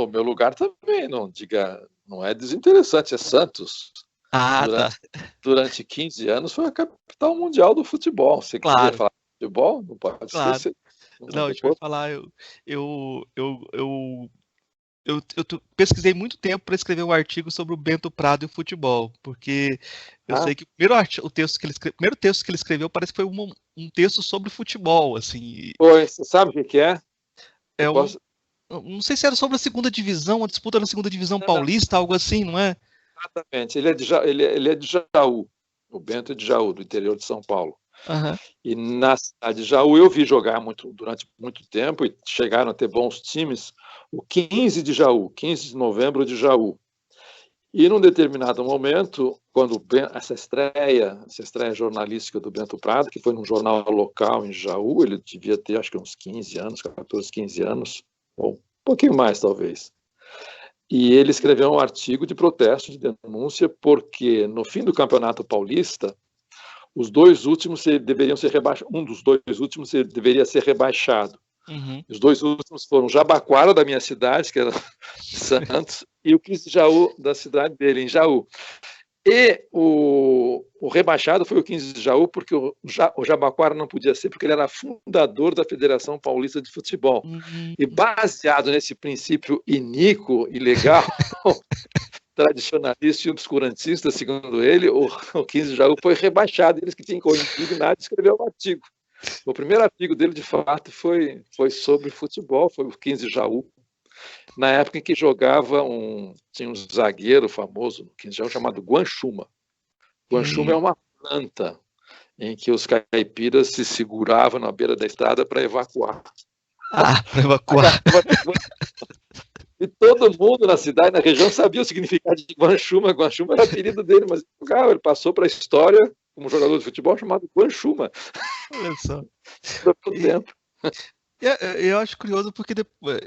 meu lugar também, não é desinteressante, é Santos. Ah, Durante 15 anos foi a capital mundial do futebol. Você queria claro, falar de futebol? Não pode claro. esquecer. Não, a gente vai falar, eu pesquisei muito tempo para escrever um artigo sobre o Bento Prado e o futebol, porque eu sei que o primeiro texto que ele escreveu parece que foi um texto sobre futebol, assim. Pois, você sabe o que é? Não sei se era sobre a segunda divisão, a disputa da segunda divisão paulista, algo assim, não é? Exatamente. Ele é de Jaú. O Bento é de Jaú, do interior de São Paulo. Uhum. E na cidade de Jaú eu vi jogar durante muito tempo e chegaram a ter bons times. O 15 de Jaú, 15 de novembro de Jaú. E num determinado momento, quando essa estreia jornalística do Bento Prado, que foi num jornal local em Jaú, ele devia ter acho que uns 15 anos, 14, 15 anos, ou um pouquinho mais talvez. E ele escreveu um artigo de protesto, de denúncia, porque no fim do Campeonato Paulista, os dois últimos deveriam ser rebaixados. Um dos dois últimos deveria ser rebaixado. Uhum. Os dois últimos foram Jabaquara, da minha cidade, que era de Santos, e o 15 de Jaú, da cidade dele, em Jaú. E o rebaixado foi o 15 de Jaú, porque o Jabaquara não podia ser, porque ele era fundador da Federação Paulista de Futebol. Uhum. E baseado nesse princípio iníquo, ilegal, tradicionalista e obscurantista, segundo ele, o 15 de Jaú foi rebaixado. Eles que tinham indignado escreveu um artigo. O primeiro artigo dele, de fato, foi sobre futebol, foi o 15 de Jaú. Na época em que tinha um zagueiro famoso no 15 de Jaú chamado Guanchuma. Guanchuma é uma planta em que os caipiras se seguravam na beira da estrada para evacuar. Para evacuar. E todo mundo na cidade, na região, sabia o significado de Guanchuma. Guanchuma era apelido dele, mas ele passou para a história como jogador de futebol chamado Guanchuma. Olha só. Tempo. Eu acho curioso porque depois,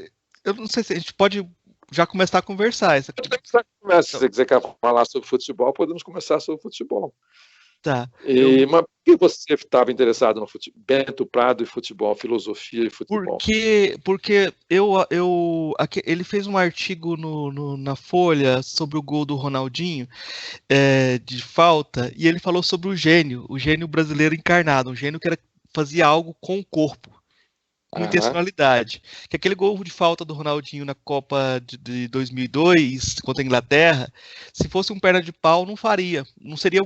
eu não sei se a gente pode já começar a conversar. Se você quiser falar sobre futebol, podemos começar sobre futebol. Tá. Mas por que você estava interessado no futebol? Bento Prado e futebol, filosofia e futebol? Porque ele fez um artigo na Folha sobre o gol do Ronaldinho de falta, e ele falou sobre o gênio brasileiro encarnado, um gênio que fazia algo com o corpo, com intencionalidade. Que aquele gol de falta do Ronaldinho na Copa de 2002 contra a Inglaterra, se fosse um perna de pau, não faria. Não seria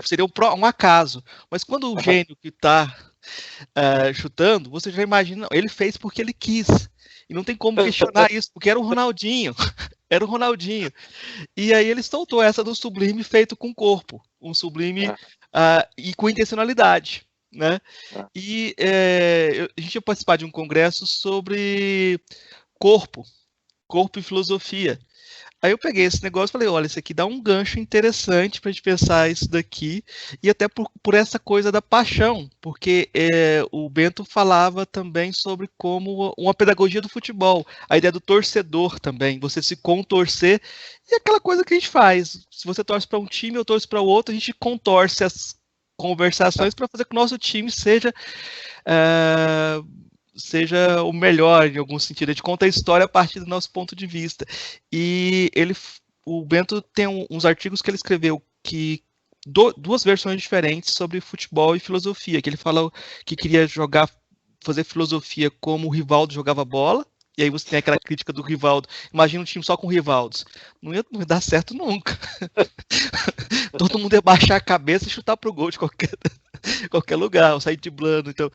seria um acaso. Mas quando o gênio que está chutando, você já imagina, ele fez porque ele quis. E não tem como questionar isso, porque era o Ronaldinho. Era o Ronaldinho. E aí ele soltou essa do sublime feito com corpo. Um sublime e com intencionalidade. Né? E a gente ia participar de um congresso sobre corpo e filosofia. Aí eu peguei esse negócio e falei, olha, isso aqui dá um gancho interessante para a gente pensar isso daqui, e até por essa coisa da paixão, porque o Bento falava também sobre como uma pedagogia do futebol, a ideia do torcedor também, você se contorcer, e aquela coisa que a gente faz, se você torce para um time, eu torço para o outro, a gente contorce as conversações para fazer que o nosso time seja o melhor em algum sentido. A gente conta a história a partir do nosso ponto de vista. E o Bento tem uns artigos que ele escreveu duas versões diferentes sobre futebol e filosofia, que ele fala que queria fazer filosofia como o Rivaldo jogava bola. E aí você tem aquela crítica do Rivaldo. Imagina um time só com Rivaldos. Não ia dar certo nunca. Todo mundo ia baixar a cabeça e chutar pro gol de qualquer lugar, ou sair driblando. Então.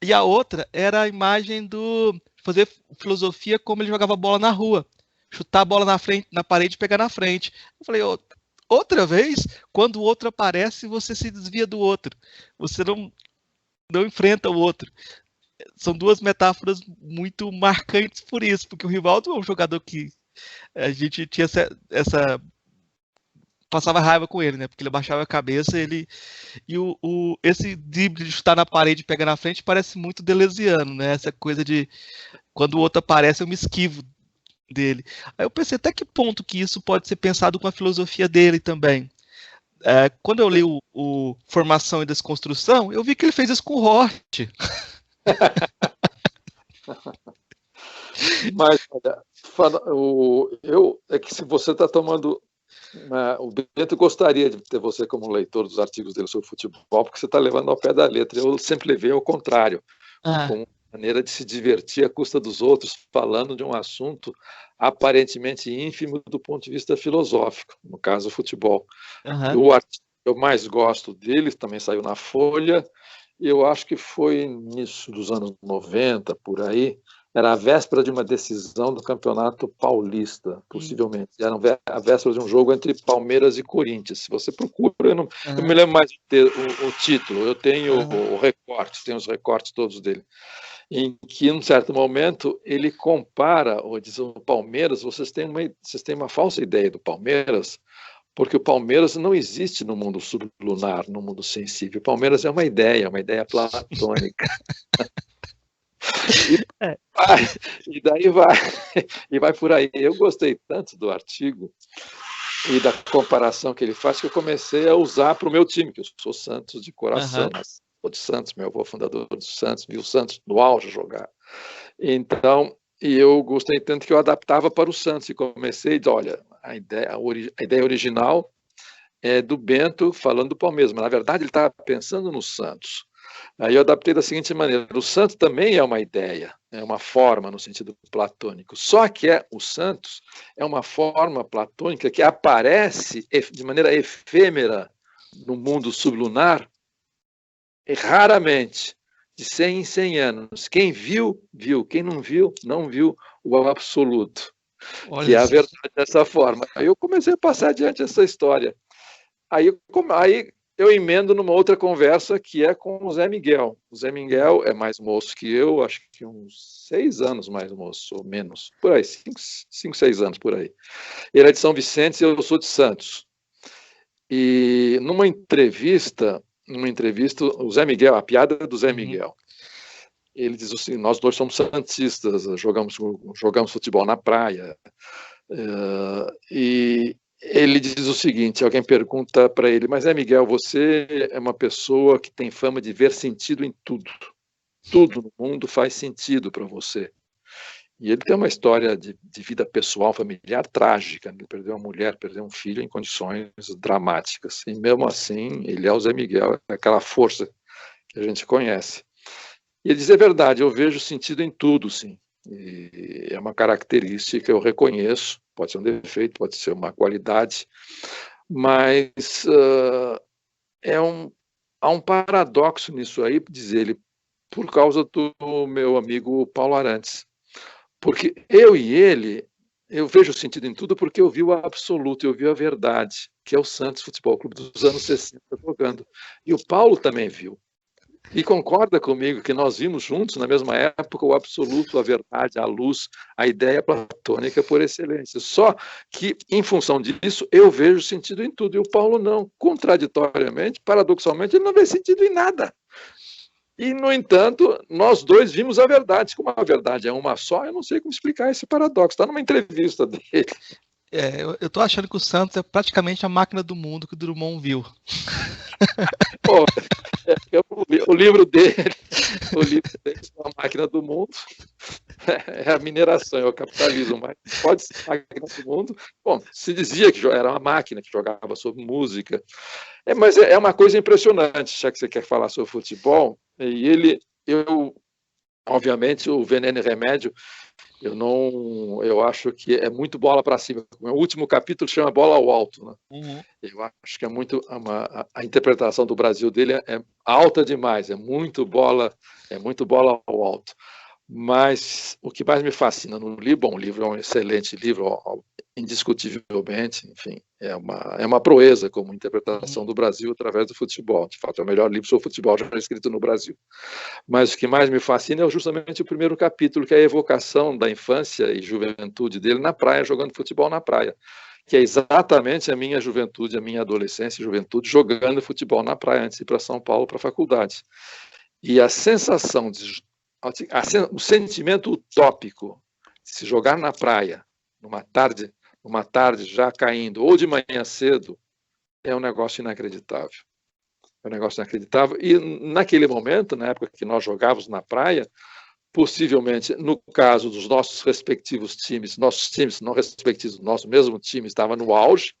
E a outra era a imagem do fazer filosofia como ele jogava bola na rua. Chutar a bola na parede e pegar na frente. Eu falei, outra vez, quando o outro aparece, você se desvia do outro. Você não enfrenta o outro. São duas metáforas muito marcantes por isso, porque o Rivaldo é um jogador que a gente tinha passava raiva com ele, né? Porque ele baixava a cabeça, esse drible de chutar na parede e pegar na frente parece muito deleuziano, né? Essa coisa de quando o outro aparece, eu me esquivo dele. Aí eu pensei até que ponto que isso pode ser pensado com a filosofia dele também. Quando eu li o Formação e Desconstrução, eu vi que ele fez isso com o Hort. Mas, olha, é que se você está tomando... O Bento gostaria de ter você como leitor dos artigos dele sobre futebol, porque você está levando ao pé da letra. Eu sempre levei ao contrário, Ah, como maneira de se divertir à custa dos outros, falando de um assunto aparentemente ínfimo do ponto de vista filosófico, no caso, o futebol. aham. O artigo que eu mais gosto dele também saiu na Folha, e eu acho que foi nisso dos anos 90, por aí. Era a véspera de uma decisão do Campeonato Paulista, Hum, possivelmente. Era a véspera de um jogo entre Palmeiras e Corinthians. Se você procura, eu me aham, lembro mais o título, eu tenho aham. o recorte, tenho os recortes todos dele, em que, em um certo momento, ele compara, ou diz, o Palmeiras, vocês têm uma falsa ideia do Palmeiras, porque o Palmeiras não existe no mundo sublunar, no mundo sensível. O Palmeiras é uma ideia platônica. E, É, vai, e daí vai, e vai por aí. Eu gostei tanto do artigo e da comparação que ele faz que eu comecei a usar para o meu time, que eu sou Santos de coração, aham, mas sou de Santos, meu avô fundador do Santos, vi o Santos no auge jogar. Então, e eu gostei tanto que eu adaptava para o Santos e comecei a dizer, olha, a ideia original é do Bento falando do Palmeiras, mas na verdade ele estava pensando no Santos. Aí eu adaptei da seguinte maneira: o Santos também é uma ideia, é uma forma no sentido platônico. Só que o Santos é uma forma platônica que aparece de maneira efêmera no mundo sublunar, e raramente, de 100 em 100 anos. Quem viu, viu. Quem não viu, não viu o absoluto, que olha é a só. verdade dessa forma. Aí eu comecei a passar adiante essa história. Aí eu emendo numa outra conversa que é com o Zé Miguel. O Zé Hum, Miguel é mais moço que eu, acho que uns 6 anos mais moço, ou menos, por aí, 5, 6 anos por aí. Ele é de São Vicente e eu sou de Santos. E numa entrevista, o Zé Miguel, a piada do Zé uhum, Miguel, ele diz assim: nós dois somos santistas, jogamos futebol na praia. E ele diz o seguinte: alguém pergunta para ele, mas Miguel, você é uma pessoa que tem fama de ver sentido em tudo. Tudo no mundo faz sentido para você. E ele tem uma história de vida pessoal, familiar trágica. Ele perdeu uma mulher, perdeu um filho em condições dramáticas. E mesmo assim, ele é o Zé Miguel, é aquela força que a gente conhece. E ele diz: é verdade, eu vejo sentido em tudo, sim. E é uma característica que eu reconheço, pode ser um defeito, pode ser uma qualidade, mas é há um paradoxo nisso aí, diz ele, por causa do meu amigo Paulo Arantes. Porque eu e ele, eu vejo sentido em tudo porque eu vi o absoluto, eu vi a verdade, que é o Santos Futebol Clube dos anos 60 jogando. E o Paulo também viu. E concorda comigo que nós vimos juntos, na mesma época, o absoluto, a verdade, a luz, a ideia platônica por excelência. Só que, em função disso, eu vejo sentido em tudo, e o Paulo não. Contraditoriamente, paradoxalmente, ele não vê sentido em nada. E, no entanto, nós dois vimos a verdade. Como a verdade é uma só, eu não sei como explicar esse paradoxo. Está numa entrevista dele. eu tô achando que o Santos é praticamente a máquina do mundo que o Drummond viu. Pô, o livro dele, é a máquina do mundo, é a mineração, é o capitalismo, mas pode ser a máquina do mundo. Bom, se dizia que era uma máquina que jogava sobre música, mas é uma coisa impressionante, já que você quer falar sobre futebol, e obviamente, o Veneno e Remédio, eu acho que é muito bola para cima. O último capítulo chama Bola ao Alto, né? Uhum. Eu acho que a interpretação do Brasil dele é alta demais, é muito bola ao alto. Mas o que mais me fascina no livro, bom, o livro é um excelente livro, indiscutivelmente, enfim, é uma proeza como interpretação Uhum. do Brasil através do futebol. De fato, é o melhor livro sobre futebol já escrito no Brasil. Mas o que mais me fascina é justamente o primeiro capítulo, que é a evocação da infância e juventude dele na praia, jogando futebol na praia, que é exatamente a minha juventude, a minha adolescência e juventude jogando futebol na praia antes de ir para São Paulo para a faculdade. E a sensação, o sentimento utópico de se jogar na praia numa tarde já caindo, ou de manhã cedo, é um negócio inacreditável. É um negócio inacreditável. E naquele momento, na época que nós jogávamos na praia, possivelmente, no caso dos nossos respectivos times, nossos times não respectivos, nosso mesmo time estava no auge,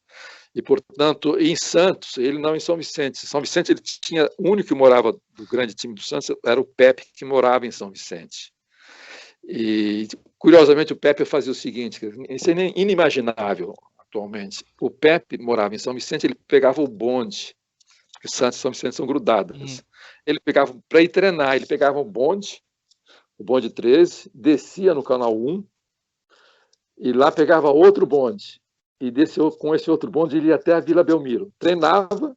e, portanto, em Santos, ele não em São Vicente. São Vicente, ele tinha, o único que morava do grande time do Santos era o Pepe, que morava em São Vicente. E, curiosamente, o Pepe fazia o seguinte, isso é inimaginável atualmente. O Pepe morava em São Vicente, ele pegava o bonde, porque Santos e São Vicente são grudadas. Ele pegava, para ir treinar, ele pegava o bonde 13, descia no canal 1, e lá pegava outro bonde. E com esse outro bonde ele ia até a Vila Belmiro. Treinava,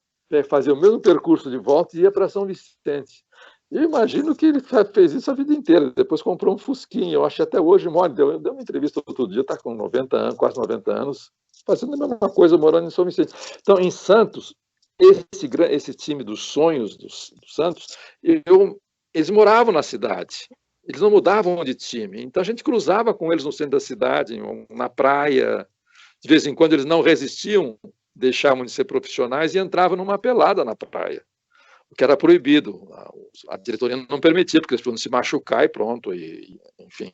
fazia o mesmo percurso de volta e ia para São Vicente. Eu imagino que ele fez isso a vida inteira. Depois comprou um Fusquinha. Eu acho que até hoje mora. Deu uma entrevista outro dia, está com 90 anos, quase 90 anos, fazendo a mesma coisa, morando em São Vicente. Então, em Santos, esse time dos sonhos do Santos, eles moravam na cidade. Eles não mudavam de time. Então, a gente cruzava com eles no centro da cidade, na praia. De vez em quando, eles não resistiam, deixavam de ser profissionais e entravam numa pelada na praia, o que era proibido. A diretoria não permitia, porque eles podiam se machucar e pronto. Enfim,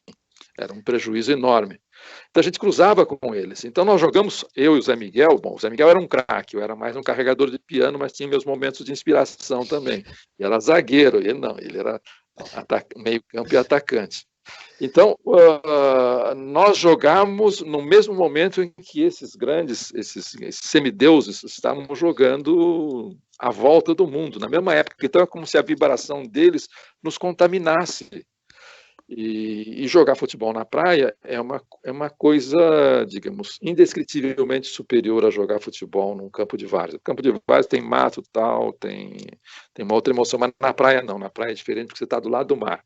era um prejuízo enorme. Então, a gente cruzava com eles. Então, nós jogamos, eu e o Zé Miguel. Bom, o Zé Miguel era um craque, eu era mais um carregador de piano, mas tinha meus momentos de inspiração também. E era zagueiro, ele não, ele era meio campo e atacante. Então, nós jogamos no mesmo momento em que esses semideuses estavam jogando à volta do mundo, na mesma época. Então, é como se a vibração deles nos contaminasse. E jogar futebol na praia é uma coisa, digamos, indescritivelmente superior a jogar futebol num campo de várzea. O campo de várzea tem mato, tal, tem uma outra emoção, mas na praia não. Na praia é diferente porque você está do lado do mar.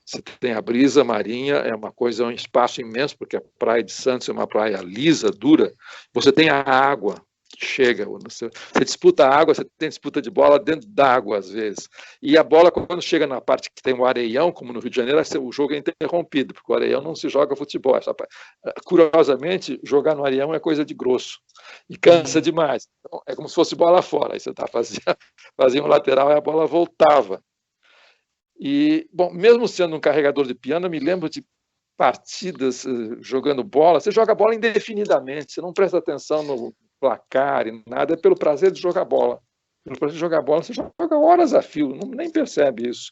Você tem a brisa marinha, é um espaço imenso, porque a praia de Santos é uma praia lisa, dura. Você tem a água que chega, você disputa a água, você tem disputa de bola dentro da água, às vezes. E a bola, quando chega na parte que tem o areião, como no Rio de Janeiro, o jogo é interrompido, porque o areião não se joga futebol. Curiosamente, jogar no areião é coisa de grosso e cansa demais. Então, é como se fosse bola fora. Aí você fazia um lateral e a bola voltava. E, bom, mesmo sendo um carregador de piano, eu me lembro de partidas jogando bola. Você joga bola indefinidamente, você não presta atenção no placar e nada, é pelo prazer de jogar bola. Pelo prazer de jogar bola, você joga horas a fio, nem percebe isso.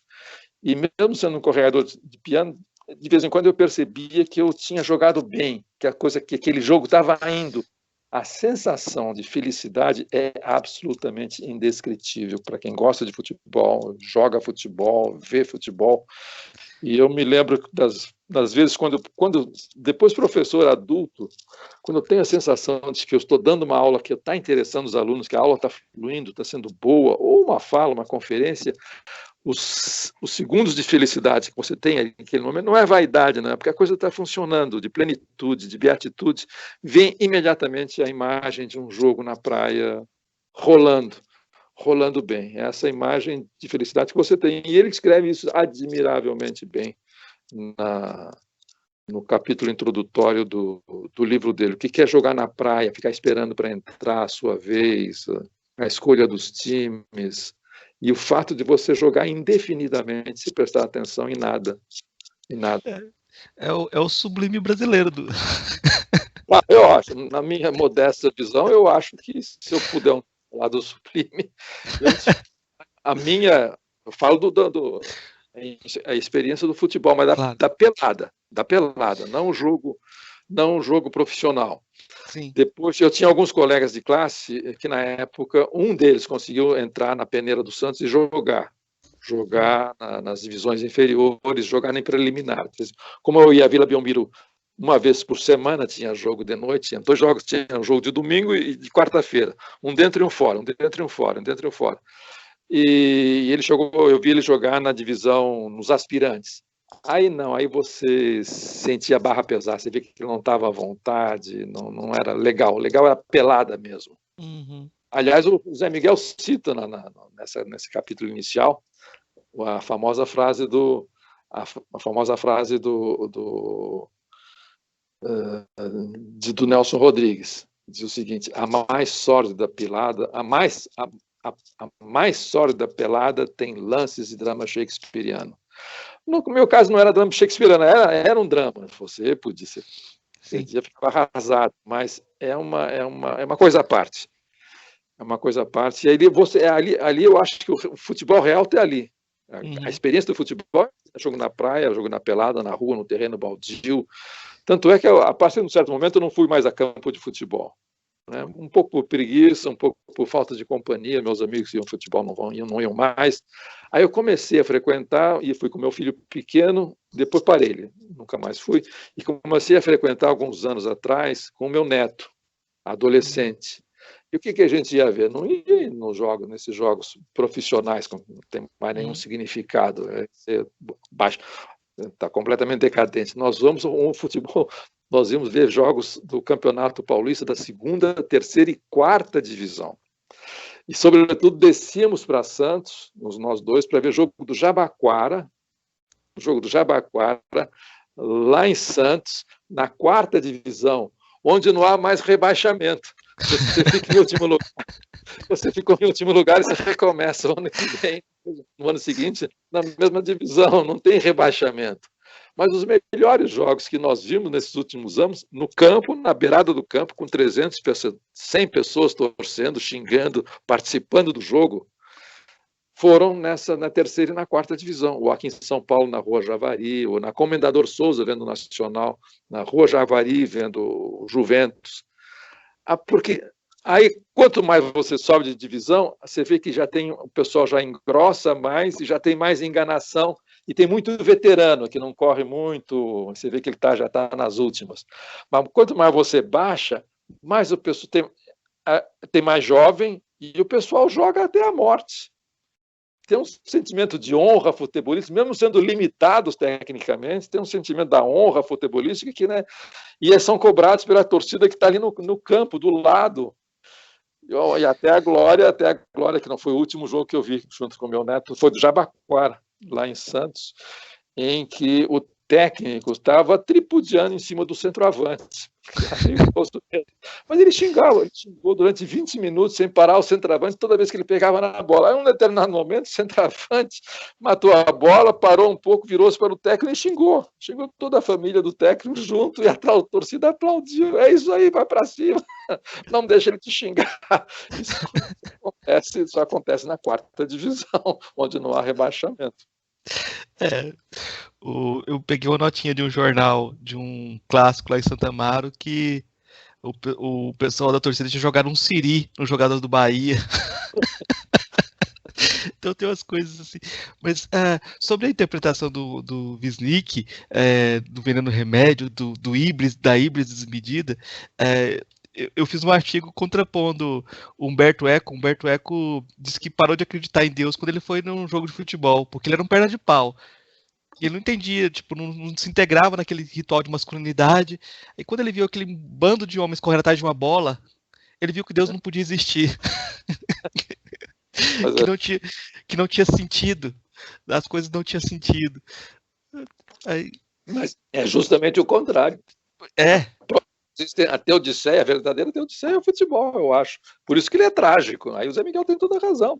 E mesmo sendo um carregador de piano, de vez em quando eu percebia que eu tinha jogado bem, que aquele jogo estava indo. A sensação de felicidade é absolutamente indescritível para quem gosta de futebol, joga futebol, vê futebol. E eu me lembro das vezes quando depois professor adulto, quando eu tenho a sensação de que eu estou dando uma aula que está interessando os alunos, que a aula está fluindo, está sendo boa, ou uma fala, uma conferência, os segundos de felicidade que você tem naquele momento não é vaidade, não é? Porque a coisa está funcionando, de plenitude, de beatitude, vem imediatamente a imagem de um jogo na praia rolando bem. É essa imagem de felicidade que você tem. E ele escreve isso admiravelmente bem no capítulo introdutório do livro dele. O que é jogar na praia, ficar esperando para entrar a sua vez, a escolha dos times, e o fato de você jogar indefinidamente, se prestar atenção em nada. É o sublime brasileiro. Eu acho, na minha modesta visão, eu acho que se eu puder falar do sublime, eu falo a experiência do futebol, mas Claro. da pelada, não o jogo profissional. Sim. Depois, eu tinha alguns colegas de classe que, na época, um deles conseguiu entrar na peneira do Santos e jogar nas divisões inferiores, jogar nem preliminar. Como eu ia à Vila Belmiro uma vez por semana, tinha jogo de noite, tinha 2 jogos, tinha um jogo de domingo e de quarta-feira, um dentro e um fora, E eu vi ele jogar na divisão, nos aspirantes. Aí você sentia a barra pesar, você via que ele não estava à vontade, não era legal. Legal era pelada mesmo. Uhum. Aliás, o Zé Miguel cita nesse capítulo inicial a famosa frase do Nelson Rodrigues. Diz o seguinte: a mais sórdida pelada tem lances de drama shakespeariano. No meu caso não era drama shakespeariano, era um drama. Você podia ser, podia ficar arrasado, mas é uma coisa à parte. É uma coisa à parte. E ali eu acho que o futebol real está ali. A experiência do futebol é jogo na praia, jogo na pelada, na rua, no terreno baldio. Tanto é que, a partir de um certo momento, eu não fui mais a campo de futebol. Né? Um pouco por preguiça, um pouco por falta de companhia. Meus amigos que iam futebol não iam mais. Aí eu comecei a frequentar e fui com meu filho pequeno, depois parei, nunca mais fui, e comecei a frequentar alguns anos atrás com o meu neto, adolescente. E o que a gente ia ver? Não ia nesses jogos profissionais, que não tem mais nenhum significado. Está completamente decadente. Nós vamos um futebol, nós íamos ver jogos do Campeonato Paulista da segunda, terceira e quarta divisão. E, sobretudo, descíamos para Santos, nós dois, para ver o jogo do Jabaquara, lá em Santos, na quarta divisão, onde não há mais rebaixamento. Você fica em último lugar. Você ficou em último lugar e você recomeça o ano que vem, no ano seguinte, na mesma divisão, não tem rebaixamento. Mas os melhores jogos que nós vimos nesses últimos anos, no campo, na beirada do campo, com 300 pessoas, 100 pessoas torcendo, xingando, participando do jogo, foram na terceira e na quarta divisão. Ou aqui em São Paulo, na Rua Javari, ou na Comendador Souza, vendo o Nacional, na Rua Javari, vendo o Juventus. Porque aí, quanto mais você sobe de divisão, você vê que o pessoal já engrossa mais e já tem mais enganação. E tem muito veterano que não corre muito, você vê que ele já está nas últimas. Mas quanto mais você baixa, mais o pessoal tem mais jovem e o pessoal joga até a morte. Tem um sentimento de honra futebolística, mesmo sendo limitados tecnicamente, tem um sentimento da honra futebolística que, né, e são cobrados pela torcida que está ali no campo, do lado. E até a glória, que não foi o último jogo que eu vi junto com o meu neto, foi do Jabaquara, lá em Santos, em que o técnico estava tripudiando em cima do centroavante. Mas ele xingou durante 20 minutos sem parar o centroavante toda vez que ele pegava na bola. Aí, em um determinado momento, o centroavante matou a bola, parou um pouco, virou-se para o técnico e xingou toda a família do técnico junto, e a torcida aplaudiu. É isso aí, vai para cima, não deixa ele te xingar. Isso acontece na quarta divisão, onde não há rebaixamento. Eu peguei uma notinha de um jornal, de um clássico lá em Santa Amaro, que o pessoal da torcida tinha jogado um siri nos jogadores do Bahia. Então tem umas coisas assim. Mas sobre a interpretação do Wisnik, do Veneno Remédio, da híbris desmedida, eu fiz um artigo contrapondo o Humberto Eco. O Humberto Eco disse que parou de acreditar em Deus quando ele foi num jogo de futebol, porque ele era um perna de pau. E ele não entendia, não se integrava naquele ritual de masculinidade. E quando ele viu aquele bando de homens correndo atrás de uma bola, ele viu que Deus não podia existir. que não tinha sentido. As coisas não tinham sentido. Mas é justamente o contrário. A Teodiceia, a verdadeira Teodiceia é o futebol, eu acho. Por isso que ele é trágico. Aí o Zé Miguel tem toda a razão.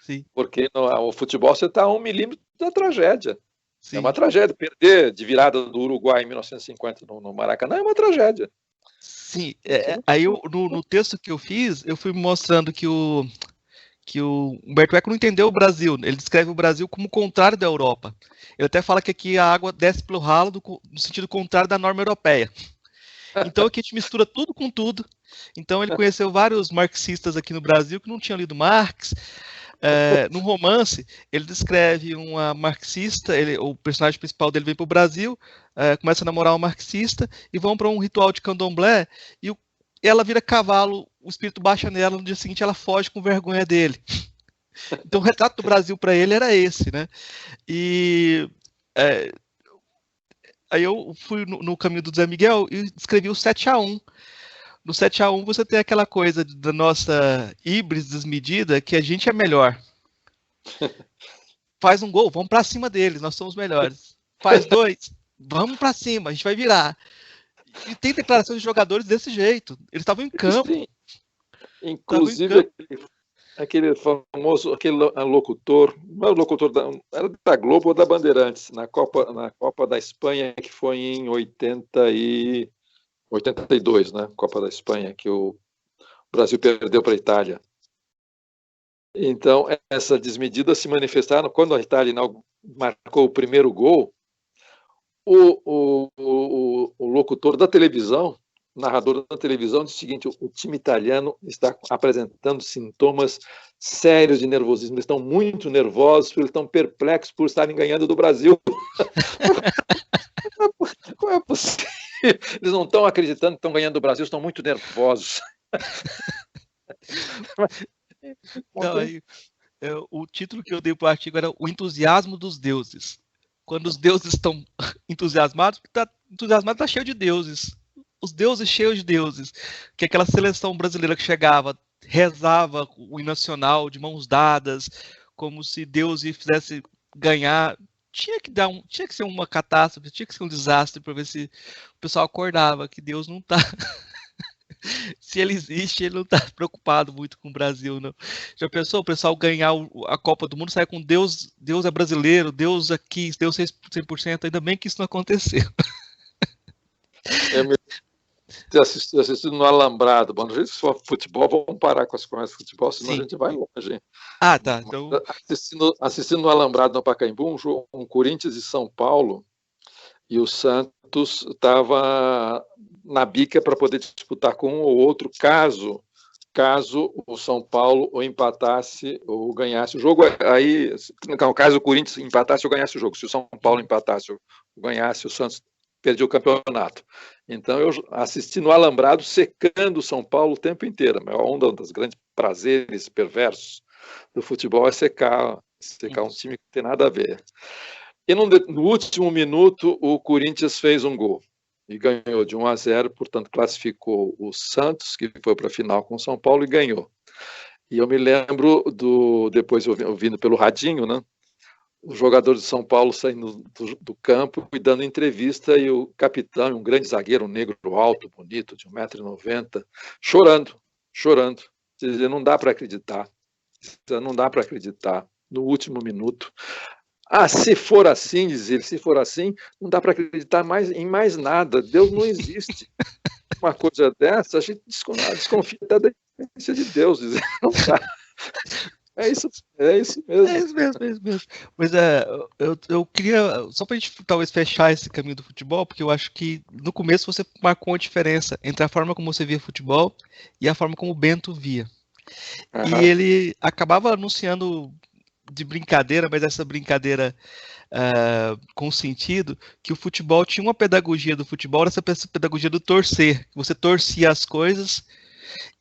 Sim. Porque no futebol você está a 1 milímetro da tragédia. Sim. É uma tragédia. Perder de virada do Uruguai em 1950 no Maracanã é uma tragédia. Sim. Aí no texto que eu fiz, eu fui mostrando que o Humberto Eco não entendeu o Brasil. Ele descreve o Brasil como o contrário da Europa. Ele até fala que aqui a água desce pelo ralo no sentido contrário da norma europeia. Então aqui a gente mistura tudo com tudo. Então ele conheceu vários marxistas aqui no Brasil que não tinham lido Marx. No romance, ele descreve uma marxista, o personagem principal dele vem para o Brasil, começa a namorar uma marxista e vão para um ritual de candomblé e ela vira cavalo, o espírito baixa nela, no dia seguinte ela foge com vergonha dele. Então o retrato do Brasil para ele era esse, né? E aí eu fui no caminho do Zé Miguel e escrevi o 7-1. No 7-1 você tem aquela coisa da nossa híbris desmedida, que a gente é melhor. Faz um gol, vamos para cima deles, nós somos melhores. Faz 2, vamos para cima, a gente vai virar. E tem declarações de jogadores desse jeito. Eles estavam em campo. Sim. Inclusive, aquele famoso, aquele locutor, não é o locutor era da Globo ou da Bandeirantes, na Copa da Espanha, que foi em 82, né? Copa da Espanha, que o Brasil perdeu para a Itália. Então, essa desmedida se manifestaram quando a Itália marcou o primeiro gol. O locutor da televisão, narrador da televisão, disse o seguinte: o time italiano está apresentando sintomas sérios de nervosismo. Eles estão muito nervosos, eles estão perplexos por estarem ganhando do Brasil. Como é possível? Eles não estão acreditando que estão ganhando do Brasil, estão muito nervosos. Não, aí, o título que eu dei para o artigo era O Entusiasmo dos Deuses. Quando os deuses estão entusiasmados, está cheio de deuses. Os deuses cheios de deuses. Que aquela seleção brasileira que chegava, rezava o hino nacional de mãos dadas, como se Deus fizesse ganhar. Tinha que ser uma catástrofe, tinha que ser um desastre para ver se o pessoal acordava que Deus não está. Se ele existe, ele não está preocupado muito com o Brasil, não. Já pensou o pessoal ganhar a Copa do Mundo, sair com Deus é brasileiro, Deus aqui, Deus 100%, ainda bem que isso não aconteceu. Ter assistido no Alambrado. Bom, no jeito que for futebol, vamos parar com as conversas de futebol, senão Sim. A gente vai longe. Hein? Ah, tá. Então... Assistindo no Alambrado, no Pacaembu, um Corinthians e São Paulo, e o Santos estava na bica para poder disputar com um ou outro, caso o São Paulo ou empatasse ou ganhasse o jogo. Aí, caso o Corinthians empatasse ou ganhasse o jogo. Se o São Paulo empatasse ou ganhasse, o Santos perdia o campeonato. Então, eu assisti no Alambrado secando o São Paulo o tempo inteiro. Um dos grandes prazeres perversos do futebol é secar um time que não tem nada a ver. E no último minuto, o Corinthians fez um gol e ganhou de 1-0, portanto, classificou o Santos, que foi para a final com o São Paulo, e ganhou. E eu me lembro, depois ouvindo pelo radinho, né, o jogador de São Paulo saindo do campo e dando entrevista, e o capitão, um grande zagueiro, um negro alto, bonito, de 1,90 m, chorando. Dizia, não dá para acreditar. Não dá para acreditar. No último minuto. Se for assim, diz ele, se for assim, não dá para acreditar em mais nada. Deus não existe. Uma coisa dessa, a gente desconfia até da existência de Deus. Diz ele, não dá. É isso mesmo. É isso mesmo. Mas eu queria, só para a gente talvez fechar esse caminho do futebol, porque eu acho que no começo você marcou a diferença entre a forma como você via futebol e a forma como o Bento via. Uhum. E ele acabava anunciando de brincadeira, mas essa brincadeira com sentido, que o futebol tinha uma pedagogia do futebol, essa pedagogia do torcer, que você torcia as coisas,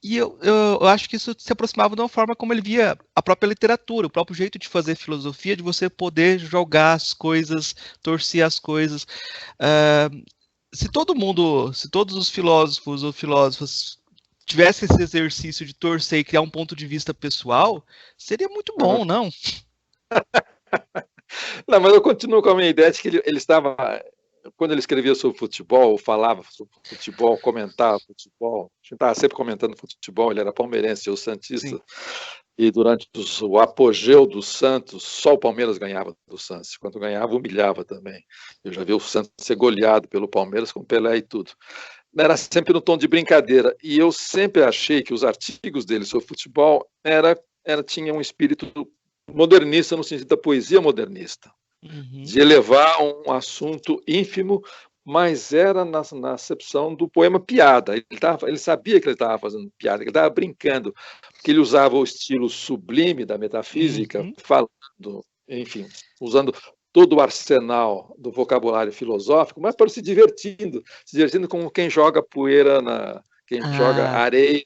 e eu acho que isso se aproximava de uma forma como ele via a própria literatura, o próprio jeito de fazer filosofia, de você poder jogar as coisas, torcer as coisas. Se todos os filósofos ou filósofas tivesse esse exercício de torcer e criar um ponto de vista pessoal, seria muito bom, não? Não, mas eu continuo com a minha ideia de que ele estava, quando ele escrevia sobre futebol, falava sobre futebol, comentava futebol, a gente estava sempre comentando futebol, ele era palmeirense, eu santista, sim. E durante o apogeu do Santos, só o Palmeiras ganhava do Santos, quando ganhava, humilhava também. Eu já vi o Santos ser goleado pelo Palmeiras com Pelé e tudo. Era sempre no tom de brincadeira, e eu sempre achei que os artigos dele sobre futebol tinham um espírito modernista, no sentido da poesia modernista, de elevar um assunto ínfimo, mas era na acepção do poema piada. Ele sabia que ele estava fazendo piada, que ele estava brincando, porque ele usava o estilo sublime da metafísica, falando, enfim, usando todo o arsenal do vocabulário filosófico, mas para se divertindo como quem joga poeira, quem joga areia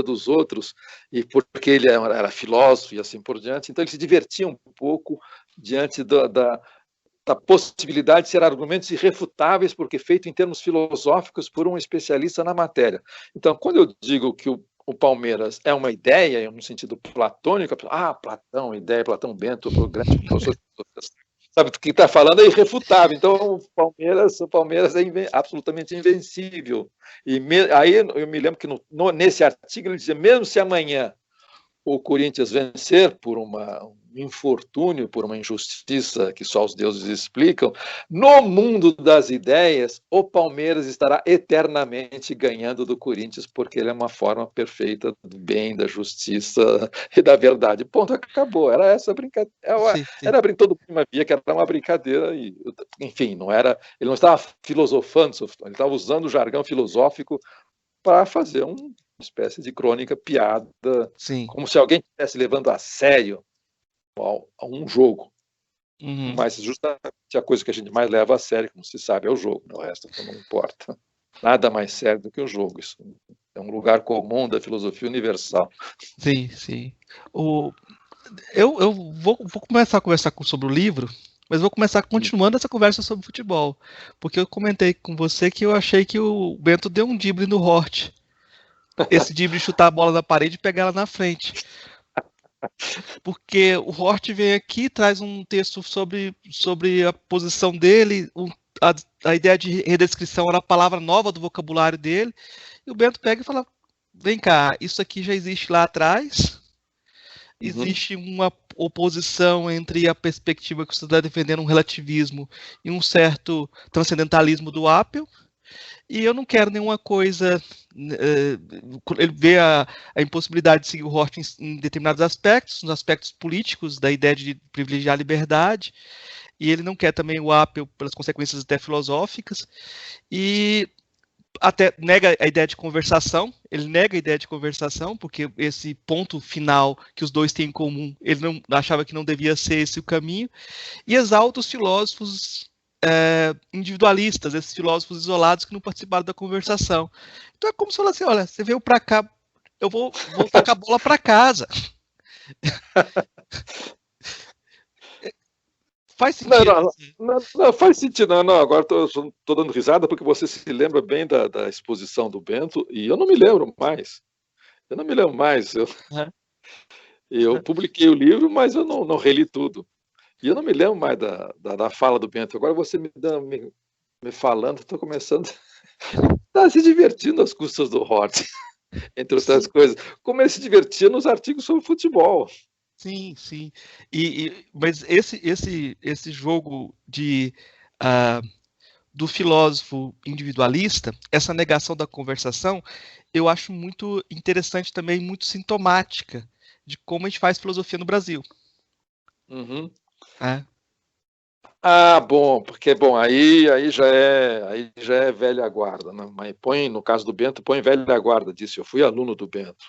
dos outros, e porque ele era filósofo e assim por diante, então ele se divertia um pouco diante da possibilidade de ser argumentos irrefutáveis, porque feito em termos filosóficos por um especialista na matéria. Então, quando eu digo que o Palmeiras é uma ideia, no sentido platônico, Platão, ideia, Platão Bento, o grande professor, sabe, do que está falando é irrefutável. Então, o Palmeiras é absolutamente invencível. E aí eu me lembro que nesse artigo ele dizia, mesmo se amanhã o Corinthians vencer por um infortúnio, por uma injustiça que só os deuses explicam, no mundo das ideias, o Palmeiras estará eternamente ganhando do Corinthians, porque ele é uma forma perfeita do bem, da justiça e da verdade. Ponto, acabou. Era essa brincadeira. Todo mundo via que era uma brincadeira, e, enfim, ele não estava filosofando, ele estava usando o jargão filosófico para fazer uma espécie de crônica, piada, Sim. como se alguém estivesse levando a sério a um jogo. Uhum. Mas justamente a coisa que a gente mais leva a sério, como se sabe, é o jogo. O resto não importa. Nada mais sério do que o jogo. Isso é um lugar comum da filosofia universal. Sim, sim. Eu vou começar a conversar sobre o livro, mas vou começar continuando essa conversa sobre futebol. Porque eu comentei com você que eu achei que o Bento deu um drible no Hort. Esse drible de chutar a bola na parede e pegar ela na frente. Porque o Hort vem aqui, traz um texto sobre a posição dele, a ideia de redescrição era a palavra nova do vocabulário dele, e o Bento pega e fala, vem cá, isso aqui já existe lá atrás, existe uma oposição entre a perspectiva que você está defendendo, um relativismo, e um certo transcendentalismo do Apel, e eu não quero nenhuma coisa. Ele vê a impossibilidade de seguir o Hort em determinados aspectos, nos aspectos políticos, da ideia de privilegiar a liberdade, e ele não quer também o Apel pelas consequências até filosóficas, e até nega a ideia de conversação, ele nega a ideia de conversação, porque esse ponto final que os dois têm em comum, ele não achava que não devia ser esse o caminho, e exalta os filósofos individualistas, esses filósofos isolados que não participaram da conversação. Então é como se falasse, olha, você veio para cá, eu vou tacar a bola para casa. Faz sentido? Não faz sentido. Não, agora estou dando risada porque você se lembra bem da exposição do Bento e eu não me lembro mais. Eu publiquei o livro, mas eu não reli tudo. E eu não me lembro mais da fala do Bento. Agora você me falando, estou começando a se divertindo às custas do Hort, entre outras coisas. Como ele se divertia nos artigos sobre futebol. Sim, sim. Mas esse jogo do filósofo individualista, essa negação da conversação, eu acho muito interessante também, muito sintomática de como a gente faz filosofia no Brasil. Bom, porque aí já é velha guarda, né? Mas no caso do Bento, põe velha guarda, disse, eu fui aluno do Bento.